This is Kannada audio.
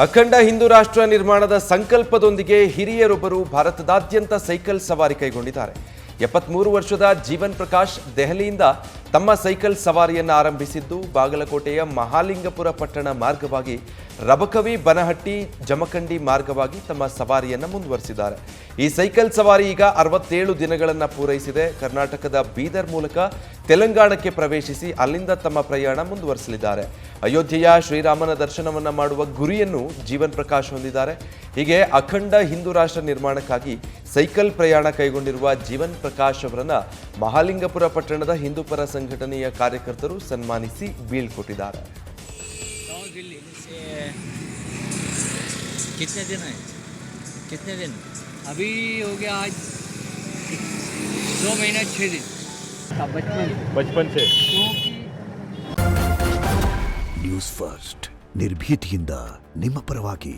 ಅಖಂಡ ಹಿಂದೂ ರಾಷ್ಟ್ರ ನಿರ್ಮಾಣದ ಸಂಕಲ್ಪದೊಂದಿಗೆ ಹಿರಿಯರೊಬ್ಬರು ಭಾರತದಾದ್ಯಂತ ಸೈಕಲ್ ಸವಾರಿ ಕೈಗೊಂಡಿದ್ದಾರೆ. 73 ವರ್ಷದ ಜೀವನ್ ಪ್ರಕಾಶ್ ದೆಹಲಿಯಿಂದ ತಮ್ಮ ಸೈಕಲ್ ಸವಾರಿಯನ್ನು ಆರಂಭಿಸಿದ್ದು ಬಾಗಲಕೋಟೆಯ ಮಹಾಲಿಂಗಪುರ ಪಟ್ಟಣ ಮಾರ್ಗವಾಗಿ ರಬಕವಿ ಬನಹಟ್ಟಿ ಜಮಖಂಡಿ ಮಾರ್ಗವಾಗಿ ತಮ್ಮ ಸವಾರಿಯನ್ನು ಮುಂದುವರಿಸಿದ್ದಾರೆ. ಈ ಸೈಕಲ್ ಸವಾರಿ ಈಗ 67 ದಿನಗಳನ್ನು ಪೂರೈಸಿದೆ. ಕರ್ನಾಟಕದ ಬೀದರ್ ಮೂಲಕ ತೆಲಂಗಾಣಕ್ಕೆ ಪ್ರವೇಶಿಸಿ ಅಲ್ಲಿಂದ ತಮ್ಮ ಪ್ರಯಾಣ ಮುಂದುವರಿಸಲಿದ್ದಾರೆ. ಅಯೋಧ್ಯೆಯ ಶ್ರೀರಾಮನ ದರ್ಶನವನ್ನು ಮಾಡುವ ಗುರಿಯನ್ನು ಜೀವನ್ ಪ್ರಕಾಶ್ ಹೊಂದಿದ್ದಾರೆ. ಹೀಗೆ ಅಖಂಡ ಹಿಂದೂ ರಾಷ್ಟ್ರ ನಿರ್ಮಾಣಕ್ಕಾಗಿ ಸೈಕಲ್ ಪ್ರಯಾಣ ಕೈಗೊಂಡಿರುವ ಜೀವನ್ ಪ್ರಕಾಶ್ ಅವರನ್ನ ಮಹಾಲಿಂಗಪುರ ಪಟ್ಟಣದ ಹಿಂದೂಪರ ಸಂಘಟನೆಯ ಕಾರ್ಯಕರ್ತರು ಸನ್ಮಾನಿಸಿ ಬೀಳ್ಕೊಟ್ಟಿದ್ದಾರೆ. कितने दिन अभी हो गया आज 2 महीना 6 दिन बचपन से ನ್ಯೂಸ್ ಫಸ್ಟ್ ನಿರ್ಭೀತಿಯಿಂದ ನಿಮ್ಮ ಪರವಾಗಿ.